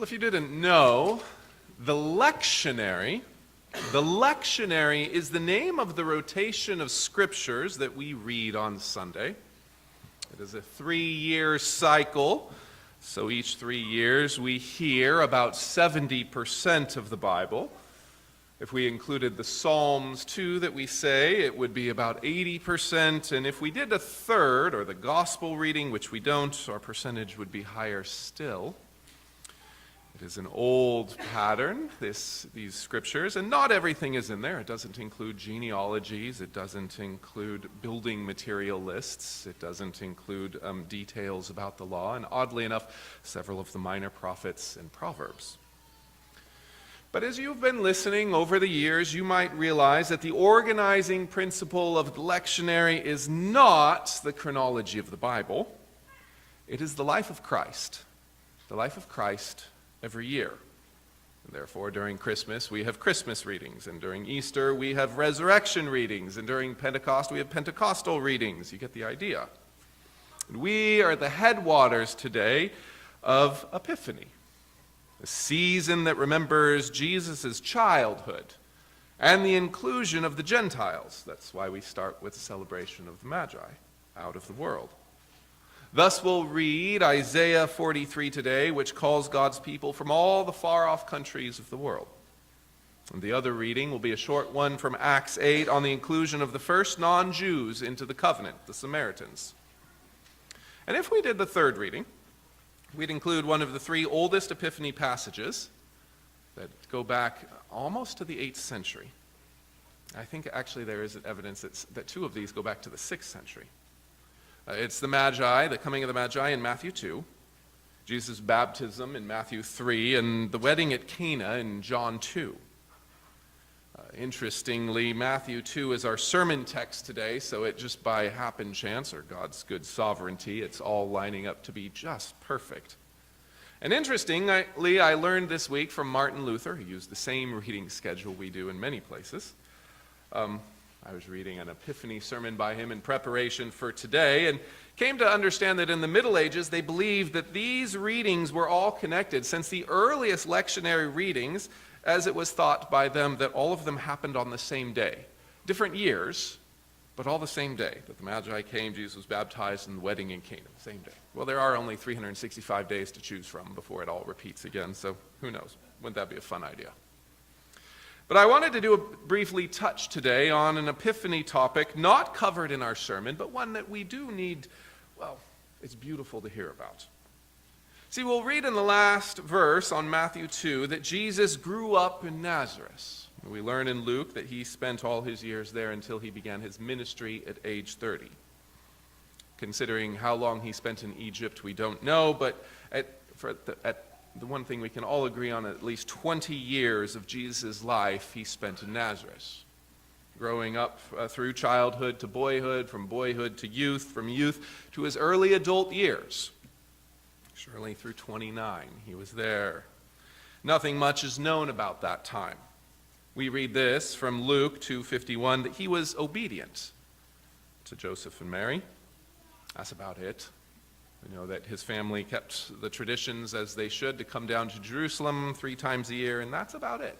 Well, if you didn't know, the lectionary is the name of the rotation of scriptures that we read on Sunday. It is a 3-year cycle, so each 3 years we hear about 70% of the Bible. If we included the Psalms too that we say, it would be about 80%, and if we did a third, or the gospel reading, which we don't, our percentage would be higher still. It is an old pattern, these scriptures, and not everything is in there. It doesn't include genealogies, it doesn't include building material lists, it doesn't include details about the law, and oddly enough, several of the minor prophets and Proverbs. But as you've been listening over the years, you might realize that the organizing principle of the lectionary is not the chronology of the Bible. It is the life of Christ. The life of Christ every year. And therefore, during Christmas, we have Christmas readings, and during Easter, we have resurrection readings, and during Pentecost, we have Pentecostal readings. You get the idea. And we are at the headwaters today of Epiphany, a season that remembers Jesus' childhood and the inclusion of the Gentiles. That's why we start with the celebration of the Magi out of the world. Thus we'll read Isaiah 43 today, which calls God's people from all the far-off countries of the world. And the other reading will be a short one from Acts 8 on the inclusion of the first non-Jews into the covenant, the Samaritans. And if we did the third reading, we'd include one of the 3 oldest Epiphany passages that go back almost to the 8th century. I think actually there is evidence that 2 of these go back to the 6th century. It's the Magi, the coming of the Magi in Matthew 2, Jesus' baptism in Matthew 3, and the wedding at Cana in John 2. Interestingly, Matthew 2 is our sermon text today, so it just by happen chance, or God's good sovereignty, it's all lining up to be just perfect. And interestingly, I learned this week from Martin Luther, who used the same reading schedule we do in many places. I was reading an Epiphany sermon by him in preparation for today, and came to understand that in the Middle Ages they believed that these readings were all connected, since the earliest lectionary readings, as it was thought by them that all of them happened on the same day. Different years, but all the same day. That the Magi came, Jesus was baptized, and the wedding in Cana, the same day. Well, there are only 365 days to choose from before it all repeats again, so who knows? Wouldn't that be a fun idea? But I wanted to do a briefly touch today on an Epiphany topic not covered in our sermon, but one that we do need, well, it's beautiful to hear about. See, we'll read in the last verse on Matthew 2 that Jesus grew up in Nazareth. We learn in Luke that he spent all his years there until he began his ministry at age 30. Considering how long he spent in Egypt, we don't know, but the one thing we can all agree on, at least 20 years of Jesus' life he spent in Nazareth. Growing up through childhood to boyhood, from boyhood to youth, from youth to his early adult years. Surely through 29, he was there. Nothing much is known about that time. We read this from Luke 2:51, that he was obedient to Joseph and Mary. That's about it. We know that his family kept the traditions as they should to come down to Jerusalem 3 times a year, and that's about it.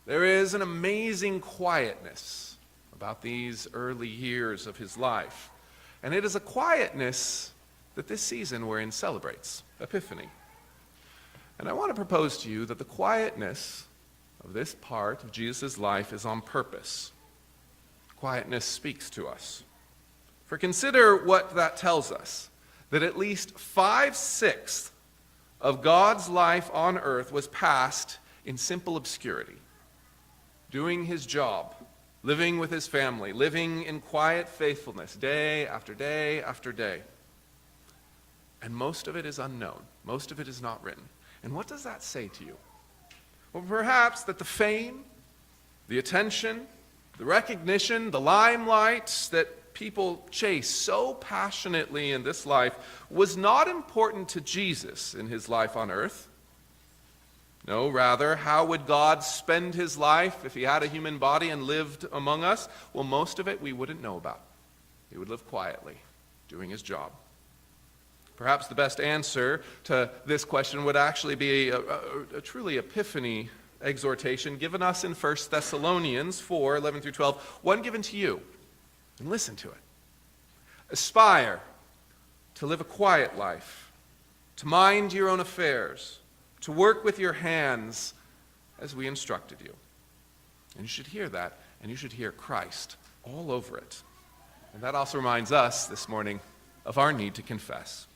There is an amazing quietness about these early years of his life. And it is a quietness that this season we're in celebrates, Epiphany. And I want to propose to you that the quietness of this part of Jesus' life is on purpose. Quietness speaks to us. For consider what that tells us. That at least 5/6 of God's life on earth was passed in simple obscurity, doing his job, living with his family, living in quiet faithfulness day after day after day. And most of it is unknown. Most of it is not written. And what does that say to you? Well, perhaps that the fame, the attention, the recognition, the limelight that people chase so passionately in this life was not important to Jesus in his life on earth. No, rather, how would God spend his life if he had a human body and lived among us? Well, most of it we wouldn't know about. He would live quietly, doing his job. Perhaps the best answer to this question would actually be a truly Epiphany exhortation given us in 1 Thessalonians 4, 11 through 12, one given to you. And listen to it. Aspire to live a quiet life, to mind your own affairs, to work with your hands as we instructed you. And you should hear that, and you should hear Christ all over it. And that also reminds us this morning of our need to confess.